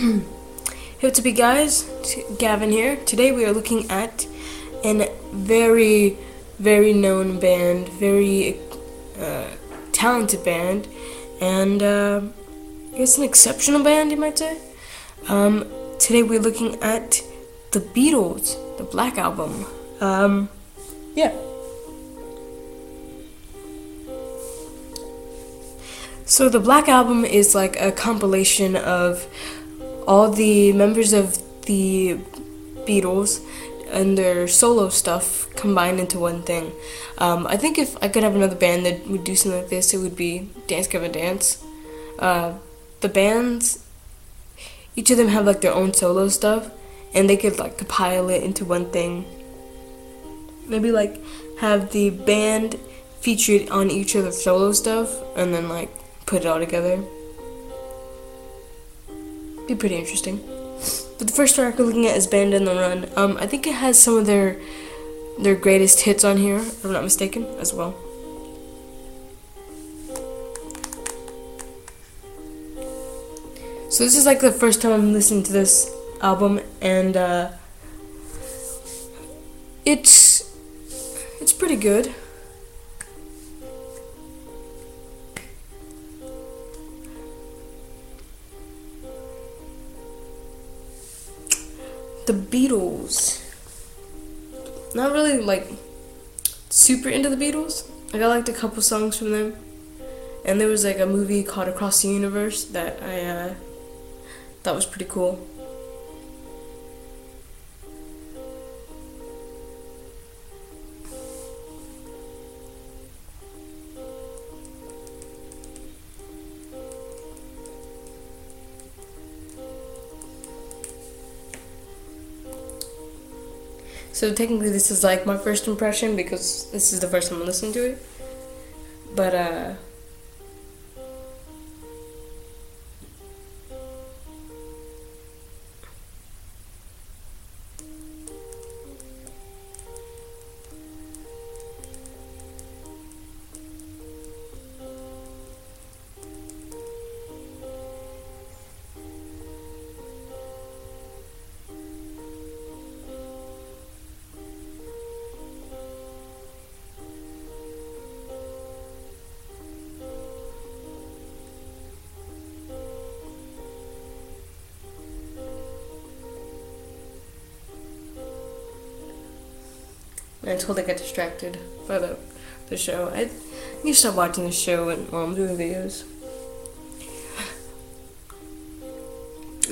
Hey, what's up, you guys? Gavin here. Today we are looking at a very, very known band, very talented band, and I guess an exceptional band, you might say. Today we're looking at the Beatles, the Black Album. Yeah. So the Black Album is like a compilation of all the members of the Beatles and their solo stuff combined into one thing. I think if I could have another band that would do something like this, it would be Dance Gavin Dance. The bands, each of them have like their own solo stuff, and they could like compile it into one thing. Maybe like have the band featured on each of the solo stuff, and then like put it all together. Be pretty interesting. But the first track we're looking at is Band on the Run. I think it has some of their greatest hits on here, if I'm not mistaken, as well. So this is like the first time I'm listening to this album, and it's pretty good. The Beatles. Not really like super into the Beatles. Like I liked a couple songs from them, and there was like a movie called Across the Universe that I thought was pretty cool. So technically this is like my first impression because this is the first time I'm listening to it. But I totally got distracted by the show. I need to stop watching the show while I'm doing videos.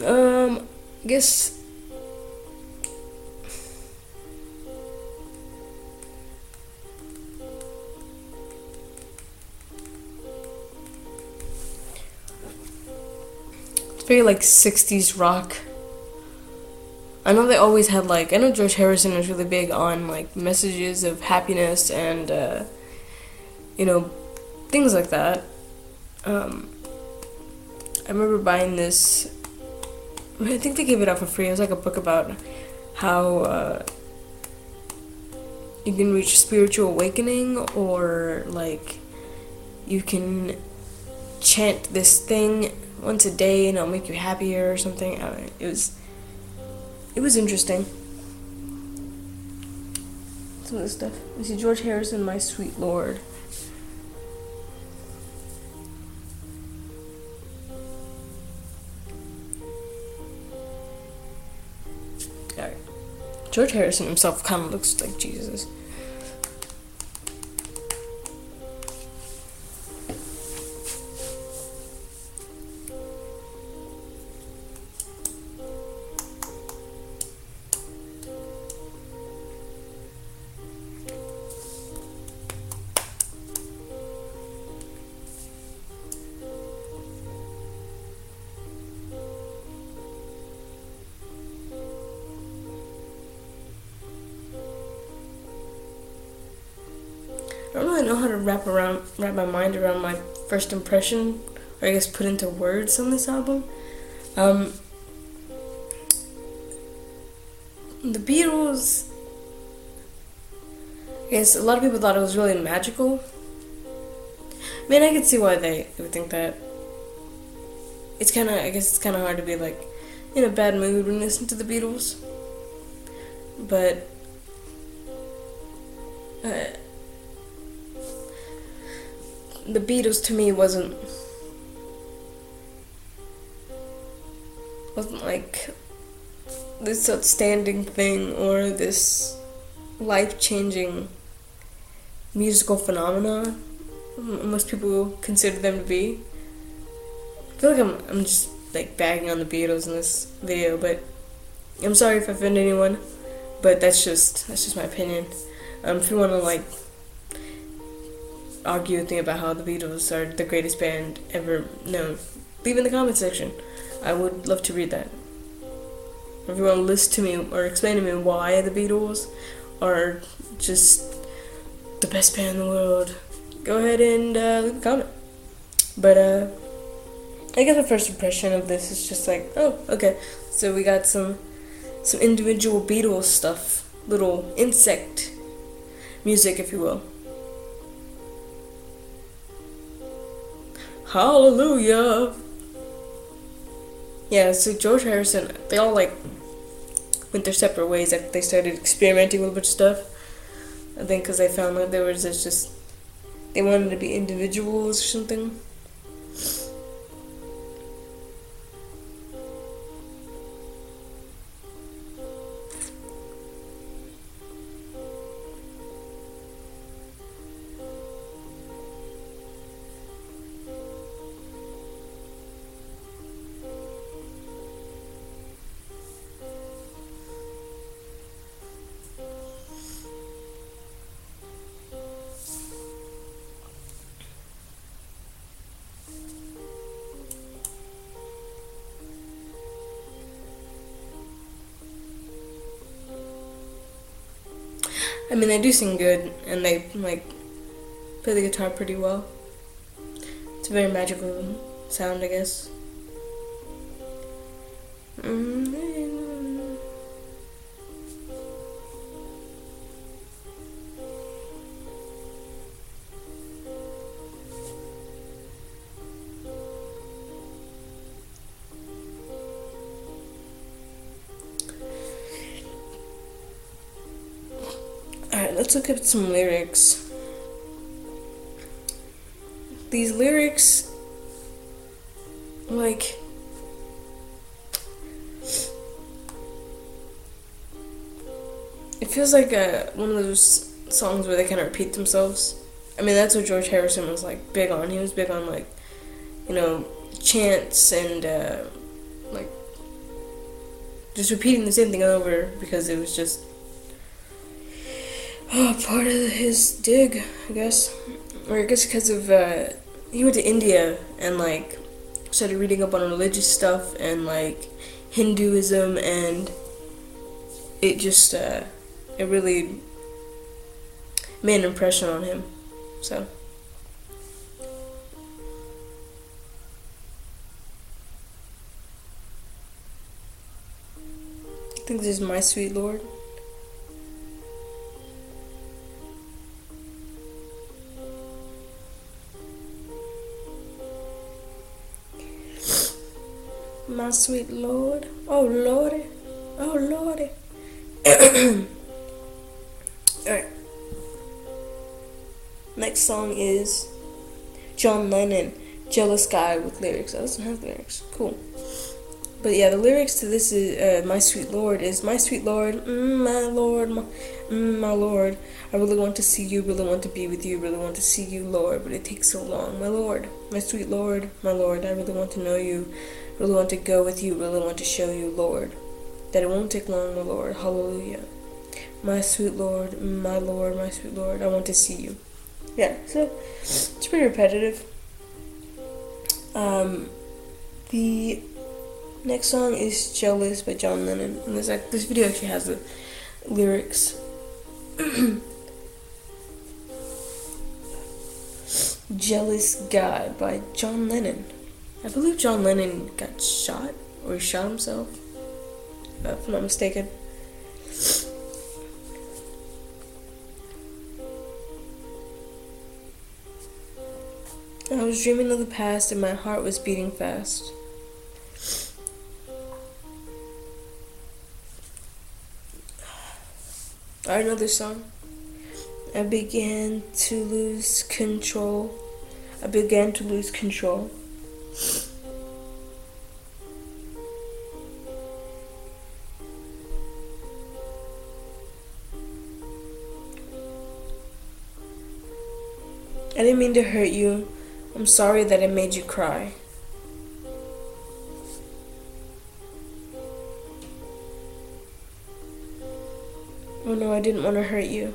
I guess it's very like 60s rock. I know they always had like, I know George Harrison was really big on like messages of happiness and things like that. I remember buying this. I think they gave it out for free. It was like a book about how you can reach spiritual awakening, or like you can chant this thing once a day and it'll make you happier or something. I don't know. It was interesting. Some of this stuff. We see George Harrison, My Sweet Lord. Alright. George Harrison himself kind of looks like Jesus. I don't really know how to wrap my mind around my first impression, or I guess put into words on this album. The Beatles, I guess a lot of people thought it was really magical. I could see why they would think that. It's kind of, I guess it's kind of hard to be like in a bad mood when listening to the Beatles. But the Beatles to me wasn't like this outstanding thing or this life-changing musical phenomenon most people consider them to be. I feel like I'm just like bagging on the Beatles in this video, but I'm sorry if I offend anyone, but that's just my opinion. If you want to like argue with me about how the Beatles are the greatest band ever known, leave in the comment section. I would love to read that. If you want to list to me or explain to me why the Beatles are just the best band in the world, go ahead and leave a comment. But I guess my first impression of this is just like, oh, okay. So we got some individual Beatles stuff, little insect music, if you will. Hallelujah. Yeah, so George Harrison, they all like went their separate ways after they started experimenting with a bunch of stuff. I think because they found that they wanted to be individuals or something. I mean, they do sing good, and they like play the guitar pretty well. It's a very magical sound, I guess. Alright, let's look at some lyrics. These lyrics, like, it feels like one of those songs where they kind of repeat themselves. I mean, that's what George Harrison was like big on. He was big on like, chants and like just repeating the same thing over because it was just part of his dig, I guess. Or I guess because of he went to India and like started reading up on religious stuff and like Hinduism, and it just it really made an impression on him. So I think this is My Sweet Lord. My sweet Lord, oh Lordy, oh Lordy. Alright. Next song is John Lennon, Jealous Guy, with lyrics. Oh, it doesn't have lyrics. Cool. But yeah, the lyrics to this is My Sweet Lord is, my sweet Lord, my Lord, my Lord. I really want to see you, really want to be with you, really want to see you, Lord, but it takes so long. My Lord, my sweet Lord, my Lord, I really want to know you, really want to go with you, really want to show you, Lord, that it won't take long, my Lord. Hallelujah. My sweet Lord, my sweet Lord, I want to see you. Yeah, so it's pretty repetitive. The next song is Jealous by John Lennon, and this video actually has the lyrics. Jealous Guy by John Lennon. I believe John Lennon got shot, or he shot himself, if I'm not mistaken. I was dreaming of the past and my heart was beating fast. I know this song. I began to lose control. I began to lose control. I didn't mean to hurt you. I'm sorry that I made you cry. Oh no, I didn't want to hurt you.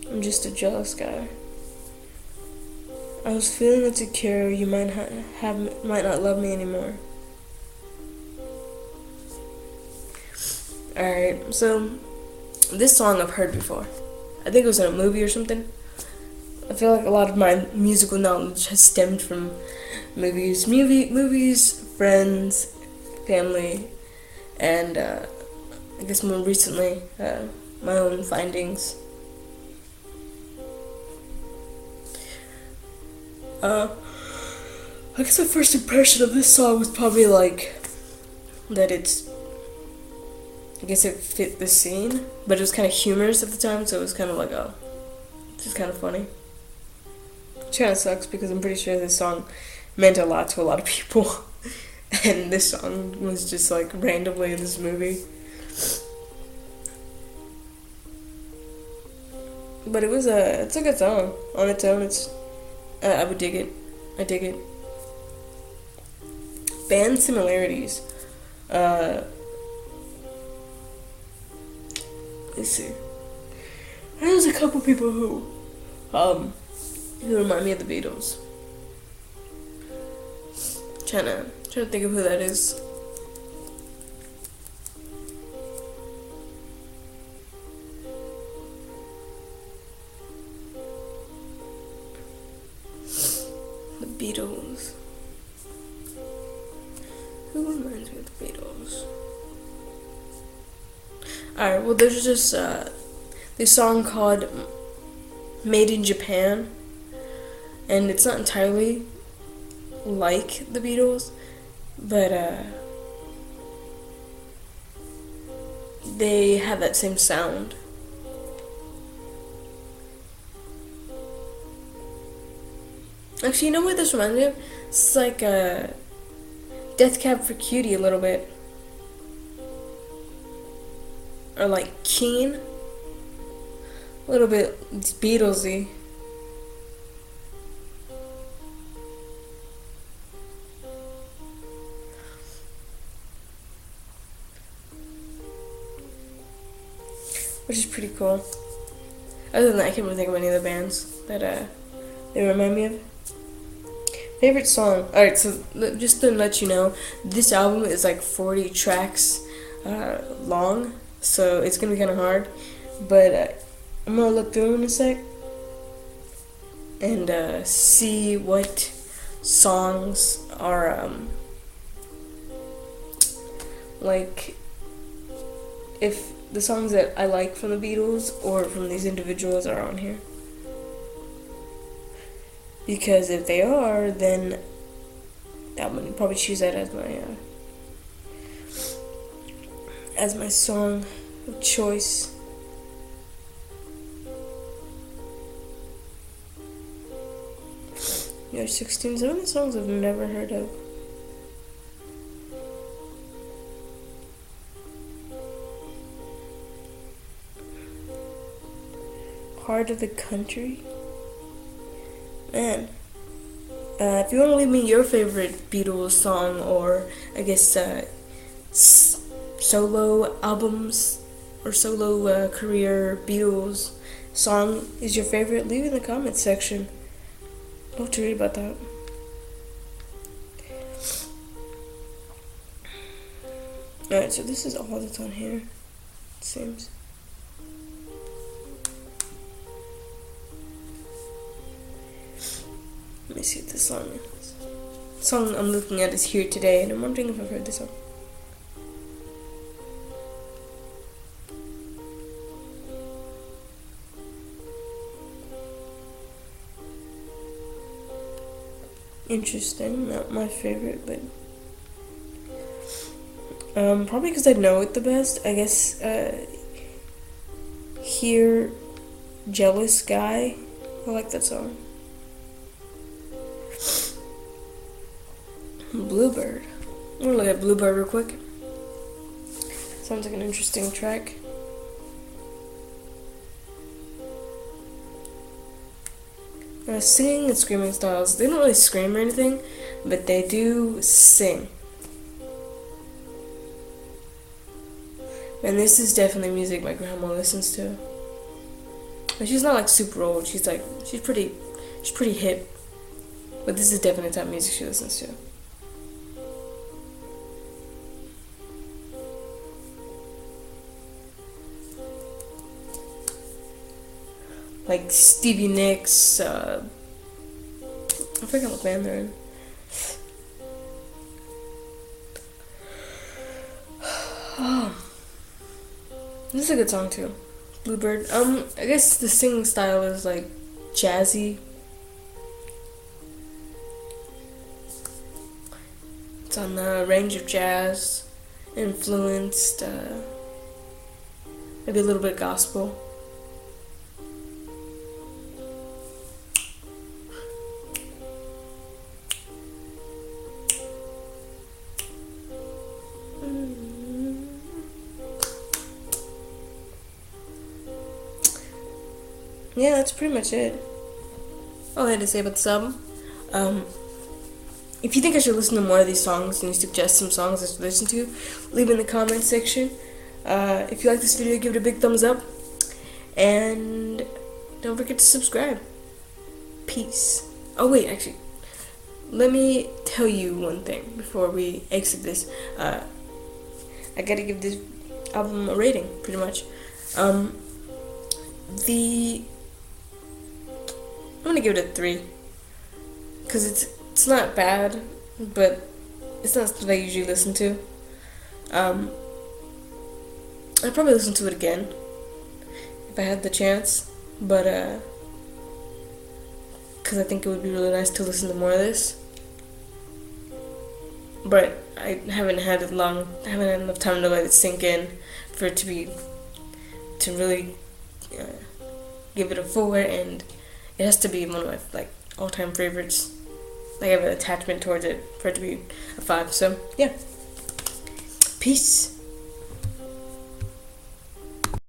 I'm just a jealous guy. I was feeling insecure. You might not love me anymore. Alright, so this song I've heard before. I think it was in a movie or something. I feel like a lot of my musical knowledge has stemmed from movies, friends, family, and I guess more recently, my own findings. I guess my first impression of this song was probably like that I guess it fit the scene, but it was kind of humorous at the time, so it was kind of like, oh, this is kind of funny. Which kind of sucks because I'm pretty sure this song meant a lot to a lot of people, and this song was just like randomly in this movie. But it's a good song on its own. I would dig it. I dig it. Band similarities. Let's see. There's a couple people who remind me of the Beatles. Trying to think of who that is. The Beatles. Who reminds me of the Beatles? Alright, well there's just this song called Made in Japan, and it's not entirely like the Beatles, but they have that same sound. Actually, you know what this reminds me of? It's like Death Cab for Cutie a little bit. Or like Keen. A little bit Beatlesy. Which is pretty cool. Other than that, I can't really think of any of the bands that they remind me of. Favorite song? Alright, so just to let you know, this album is like 40 tracks long, so it's gonna be kind of hard. But I'm gonna look through in a sec and see what songs are like, if the songs that I like from the Beatles or from these individuals are on here. Because if they are, then I'm gonna probably choose that as my song of choice. You're 16. Some of the songs I've never heard of. Heart of the Country. Man, if you want to leave me your favorite Beatles song, or I guess solo albums or solo career Beatles song is your favorite, leave it in the comments section. I'd love to read about that. Alright, so this is all that's on here, it seems. Let me see what this song is. The song I'm looking at is Here Today, and I'm wondering if I've heard this song. interesting. Not my favorite, but probably because I know it the best. I guess Here, Jealous Guy. I like that song. Bluebird. I'm gonna look at Bluebird real quick. Sounds like an interesting track. Singing and screaming styles. They don't really scream or anything, but they do sing. And this is definitely music my grandma listens to. But she's not like super old. She's pretty hip. But this is definitely the type of music she listens to. Like Stevie Nicks, I forget what band they're in. This is a good song too. Bluebird. I guess the singing style is like jazzy. It's on the range of jazz, influenced, maybe a little bit gospel. Yeah, that's pretty much it. All I had to say about this album. If you think I should listen to more of these songs and you suggest some songs I should listen to, leave in the comments section. If you like this video, give it a big thumbs up. And don't forget to subscribe. Peace. Oh wait, actually, let me tell you one thing before we exit this. I gotta give this album a rating, pretty much. I'm gonna give it a 3, because it's not bad, but it's not something I usually listen to. I'd probably listen to it again if I had the chance, but because I think it would be really nice to listen to more of this. But I haven't had enough time to let it sink in for it to really give it a 4, and it has to be one of my all-time favorites. I have an attachment towards it for it to be a 5. So yeah, peace.